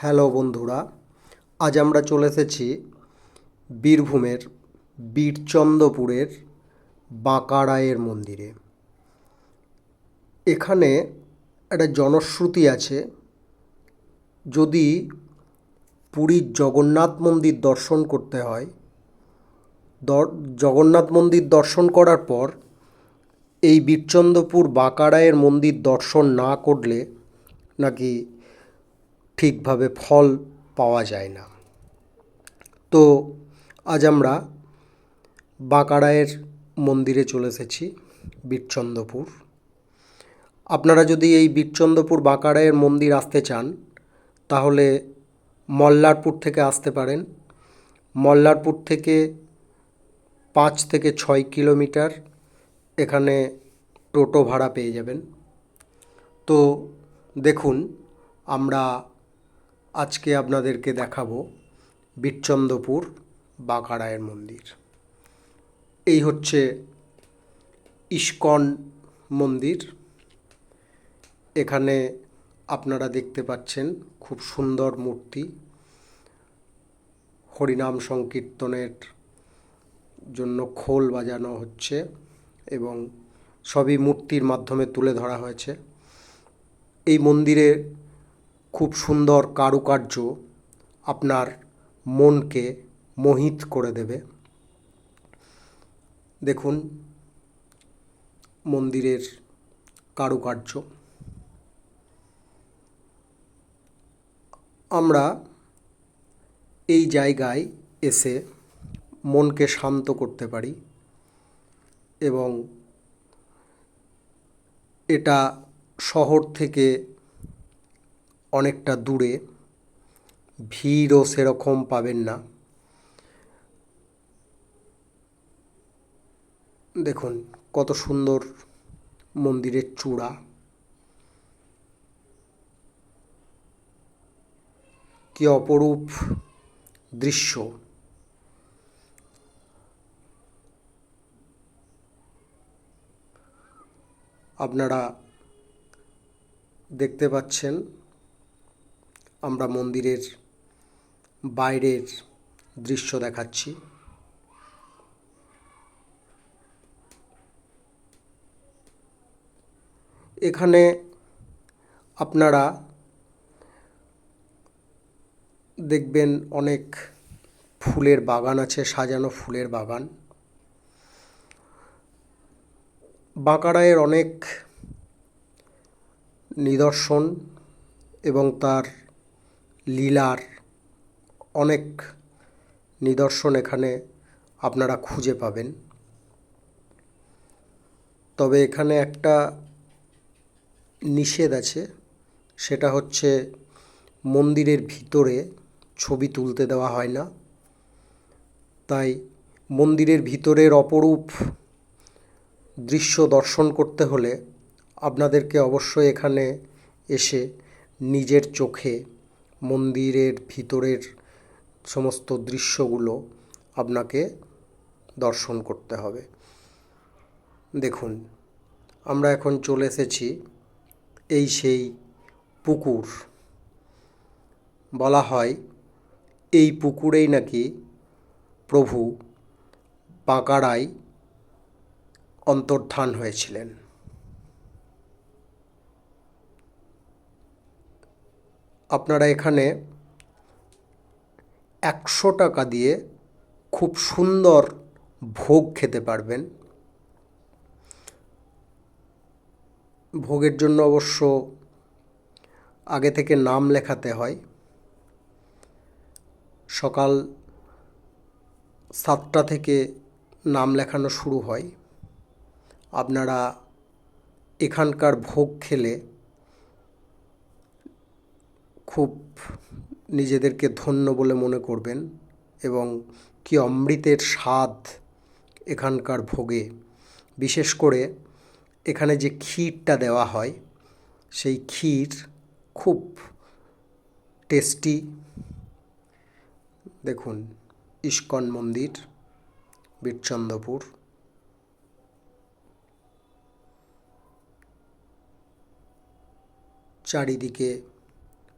Hello বন্ধুরা, আজ আমরা চলে এসেছি বীরভূমের বীরচন্দ্রপুরের বাঁকারায়ের মন্দিরে। এখানে একটা জনশ্রুতি আছে, যদি পুরীর জগন্নাথ মন্দির দর্শন করতে হয়, জগন্নাথ মন্দির দর্শন করার পর এই বীরচন্দ্রপুর বাঁকারায়ের মন্দির দর্শন না করলে নাকি ঠিকভাবে ফল পাওয়া যায় না। তো আজ আমরা বাঁকারায়ের মন্দিরে চলে এসেছি বীরচন্দ্রপুর। আপনারা যদি এই বীরচন্দ্রপুর বাঁকারায়ের মন্দির আসতে চান তাহলে মল্লারপুর থেকে আসতে পারেন। মল্লারপুর থেকে 5 থেকে 6 কিলোমিটার এখানে টোটো ভাড়া পেয়ে যাবেন। তো দেখুন, আমরা আজকে আপনাদেরকে দেখাবো বীরচন্দ্রপুর বাঁকারায়ের মন্দির। এই হচ্ছে ইস্কন মন্দির। এখানে আপনারা দেখতে পাচ্ছেন খুব সুন্দর মূর্তি। হরিনাম সংকীর্তনের জন্য খোল বাজানো হচ্ছে এবং সবই মূর্তির মাধ্যমে তুলে ধরা হয়েছে। এই মন্দিরে খুব সুন্দর কারুকার্য আপনার মনকে মোহিত করে দেবে। দেখুন মন্দিরের কারুকার্য। আমরা এই জায়গায় এসে মনকে শান্ত করতে পারি এবং এটা শহর থেকে অনেকটা দূরে, ভিড়ও সেরকম পাবেন না। দেখুন কত সুন্দর মন্দিরের চূড়া। কি অপরূপ দৃশ্য। আপনারা দেখতে পাচ্ছেন আমরা মন্দিরের বাইরের দৃশ্য দেখাচ্ছি। এখানে আপনারা দেখবেন অনেক ফুলের বাগান আছে, সাজানো ফুলের বাগান। বাঁকারায়ের অনেক নিদর্শন এবং তার লীলার অনেক নিদর্শন এখানে আপনারা খুঁজে পাবেন। তবে এখানে একটা নিষেধ আছে, সেটা হচ্ছে মন্দিরের ভিতরে ছবি তুলতে দেওয়া হয় না। তাই মন্দিরের ভিতরের অপরূপ দৃশ্য দর্শন করতে হলে আপনাদেরকে অবশ্যই এখানে এসে নিজের চোখে মন্দিরের ভিতরের সমস্ত দৃশ্যগুলো আপনাকে দর্শন করতে হবে। দেখুন আমরা এখন চলে এসেছি এই সেই পুকুর। বলা হয় এই পুকুরেই নাকি প্রভু বাঁকারায় অন্তর্ধান হয়েছিলেন। আপনারা এখানে 100 টাকা দিয়ে খুব সুন্দর ভোগ খেতে পারবেন। ভোগের জন্য অবশ্য আগে থেকে নাম লেখাতে হয়। সকাল 7টা থেকে নাম লেখানো শুরু হয়। আপনারা এখানকার ভোগ খেলে খুব নিজেদেরকে ধন্য বলে মনে করবেন এবং কি অমৃতের স্বাদ এখানকার ভোগে। বিশেষ করে এখানে যে ক্ষীরটা দেওয়া হয় সেই ক্ষীর খুব টেস্টি। দেখুন ইস্কন মন্দির বীরচন্দ্রপুর। চারিদিকে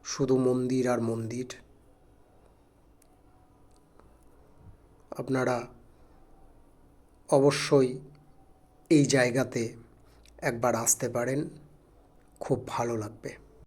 শুধু মন্দির আর মন্দির। আপনারা অবশ্যই এই জায়গাতে একবার আসতে পারেন, খুব ভালো লাগবে।